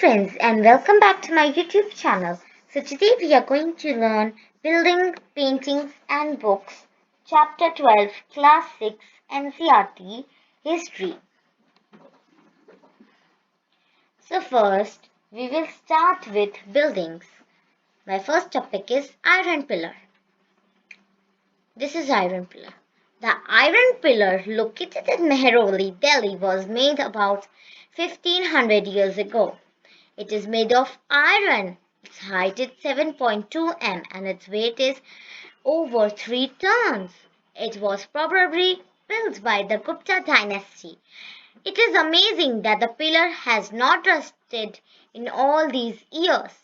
friends and welcome back to my YouTube channel. So today we are going to learn Building, Paintings and Books, Chapter 12, Class 6, NCERT, History. So first, we will start with buildings. My first topic is Iron Pillar. This is Iron Pillar. The iron pillar located in Mehrauli, Delhi was made about 1500 years ago. It is made of iron. Its height is 7.2 m and its weight is over 3 tons. It was probably built by the Gupta dynasty. It is amazing that the pillar has not rusted in all these years.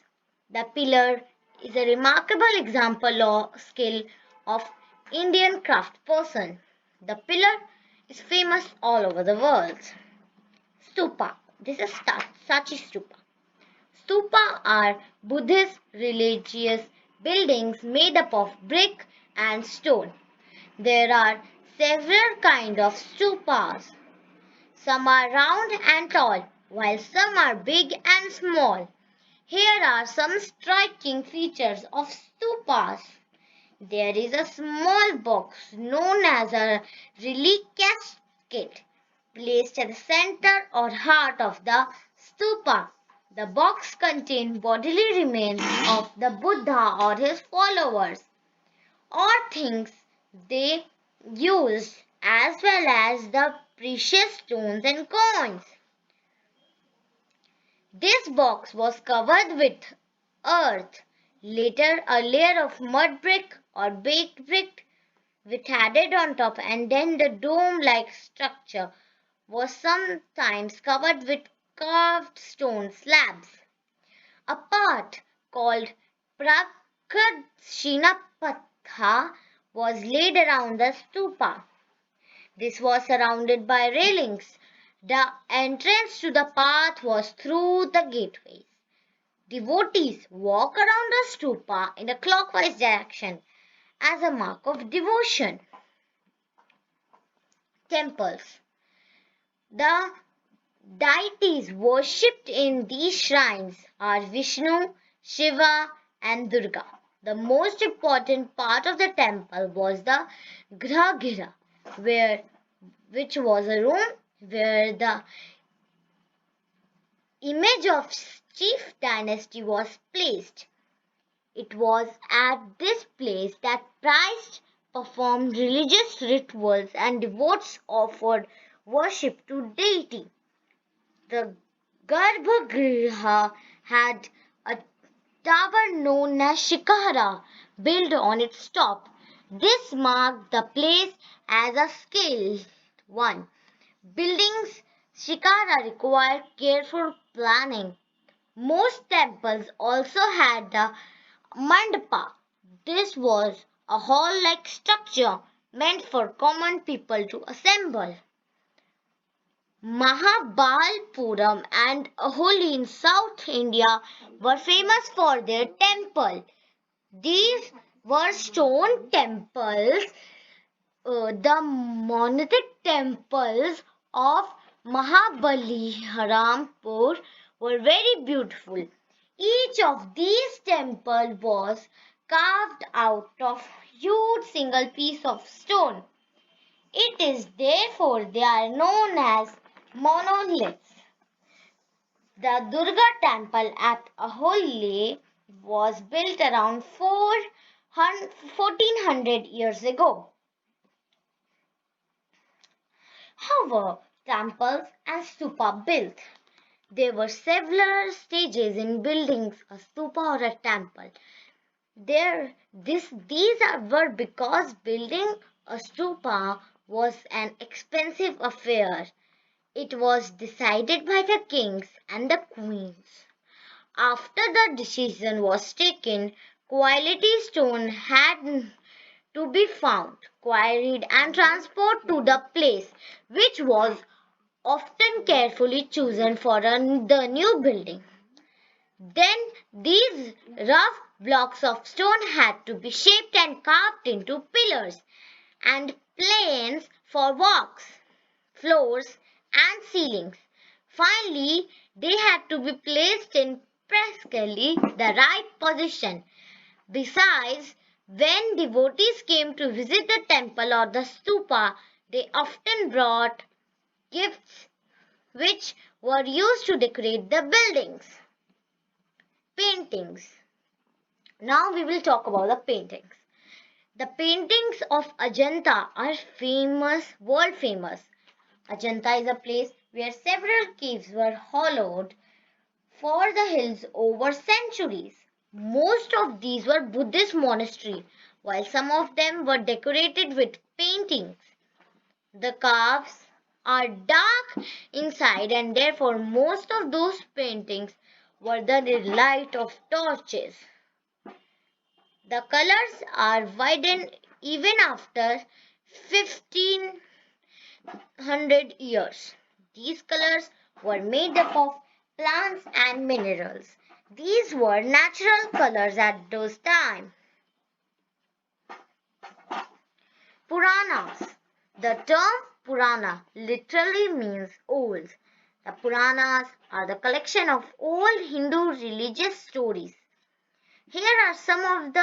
The pillar is a remarkable example of skill of Indian craftsperson. The pillar is famous all over the world. Stupa. This is Sachi Stupa. Stupa are Buddhist religious buildings made up of brick and stone. There are several kinds of stupas. Some are round and tall, while some are big and small. Here are some striking features of stupas. There is a small box known as a relic casket placed at the center or heart of the stupa. The box contains bodily remains of the Buddha or his followers, or things they used, as well as the precious stones and coins. This box was covered with earth, later a layer of mud brick or baked brick with added on top, and then the dome-like structure was sometimes covered with carved stone slabs. A part called Prakashinapatha was laid around the stupa. This was surrounded by railings. The entrance to the path was through the gateways. Devotees walk around the stupa in a clockwise direction as a mark of devotion. Temples. The deities worshipped in these shrines are Vishnu, Shiva, and Durga. The most important part of the temple was the Grahagriha, which was a room where the image of chief dynasty was placed. It was at this place that priests performed religious rituals and devotees offered worship to deity. The Garbhagriha had a tower known as Shikara built on its top. This marked the place as a skilled one. Buildings Shikara required careful planning. Most temples also had the mandapa. This was a hall-like structure meant for common people to assemble. Mahabalipuram and Aholi in South India were famous for their temple. These were stone temples. The monolithic temples of Mahabalipuram were very beautiful. Each of these temples was carved out of huge single piece of stone. It is therefore they are known as monoliths. The Durga temple at Ahole was built around 1400 years ago. However, temples and stupa built. There were several stages in building a stupa or a temple. These were because building a stupa was an expensive affair. It was decided by the kings and the queens. After the decision was taken, quality stone had to be found, quarried, and transported to the place, which was often carefully chosen for the new building. Then these rough blocks of stone had to be shaped and carved into pillars and planes for walks, floors, and ceilings. Finally, They had to be placed in practically the right position. Besides, when devotees came to visit the temple or the stupa, they often brought gifts which were used to decorate the buildings. Paintings. Now we will talk about the paintings. The paintings of Ajanta are famous, world famous. Ajanta is a place where several caves were hollowed for the hills over centuries. Most of these were Buddhist monasteries, while some of them were decorated with paintings. The caves are dark inside, and therefore most of those paintings were done in light of torches. The colors are widened even after 1500 years. These colors were made up of plants and minerals. These were natural colors at those times. Puranas. The term Purana literally means old. The Puranas are the collection of old Hindu religious stories. Here are some of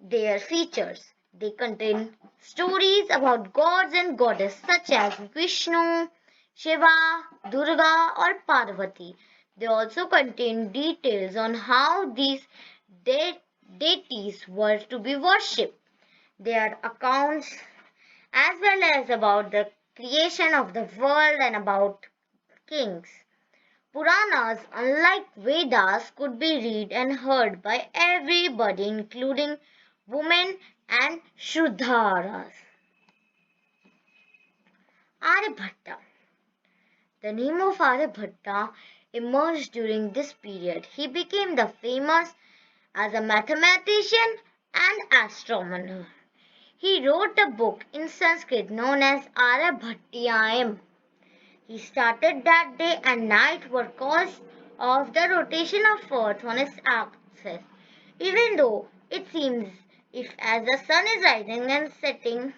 their features. They contain stories about gods and goddesses such as Vishnu, Shiva, Durga, or Parvati. They also contain details on how these deities were to be worshipped. Their accounts as well as about the creation of the world and about kings. Puranas, unlike Vedas, could be read and heard by everybody, including women and Shudras. Aryabhatta. The name of Aryabhatta emerged during this period. He became the famous as a mathematician and astronomer. He wrote a book in Sanskrit known as Aryabhatyayam. He started that day and night were caused of the rotation of Earth on its axis. Even though it seems if as the sun is rising and setting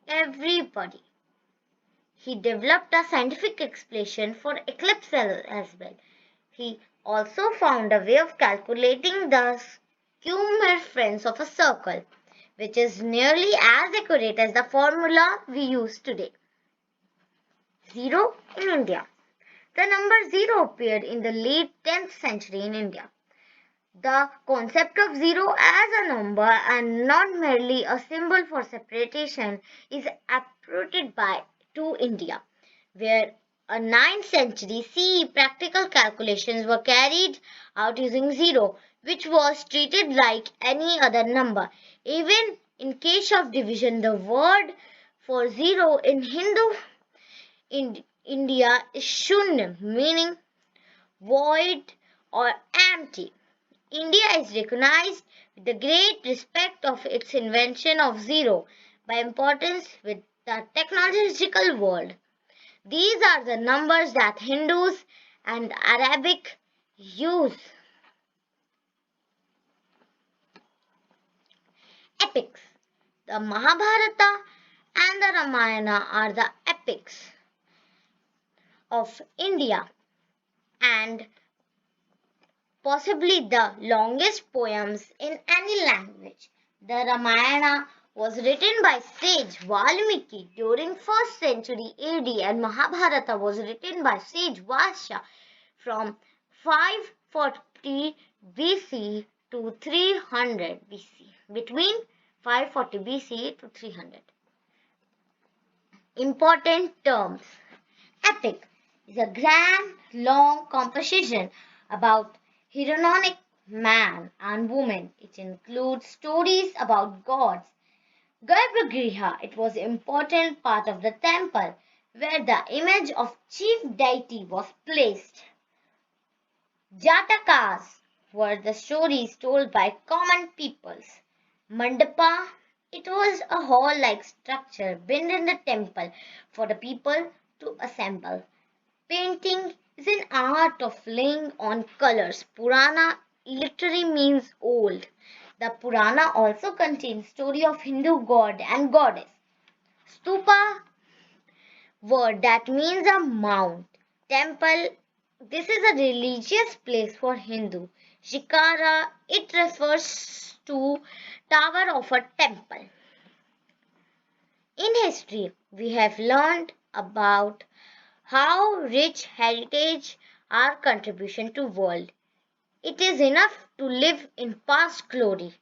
everybody. He developed a scientific explanation for eclipse as well. He also found a way of calculating the circumference of a circle, which is nearly as accurate as the formula we use today. Zero in India. The number zero appeared in the late 10th century in India. The concept of zero as a number and not merely a symbol for separation is appropriated to India, where a 9th century CE practical calculations were carried out using zero, which was treated like any other number. Even in case of division, the word for zero in India is shunya, meaning void or empty. India is recognized with the great respect of its invention of zero by importance with the technological world. These are the numbers that Hindus and Arabic use. Epics. The Mahabharata and the Ramayana are the epics of India and possibly the longest poems in any language. The Ramayana was written by sage Valmiki during 1st century AD and Mahabharata was written by sage Vasya from 540 BC to 300 BC. Between 540 BC to 300. Important terms. Epic is a grand, long composition about heroic man and woman. It includes stories about gods. Garbhagriha, it was an important part of the temple where the image of chief deity was placed. Jatakas were the stories told by common peoples. Mandapa, it was a hall-like structure built in the temple for the people to assemble. Painting is an art of laying on colors. Purana literally means old. The Purana also contains story of Hindu god and goddess. Stupa, word that means a mount. Temple This is a religious place for Hindu. Shikara, it refers to tower of a temple. In history, we have learned about how rich heritage our contribution to world. It is enough to live in past glory.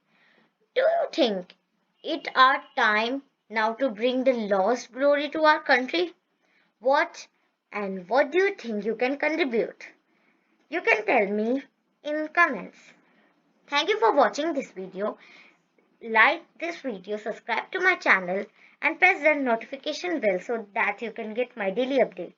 Do you think it our time now to bring the lost glory to our country? What and what do you think you can contribute? You can tell me in comments. Thank you for watching this video. Like this video, subscribe to my channel and press the notification bell so that you can get my daily updates.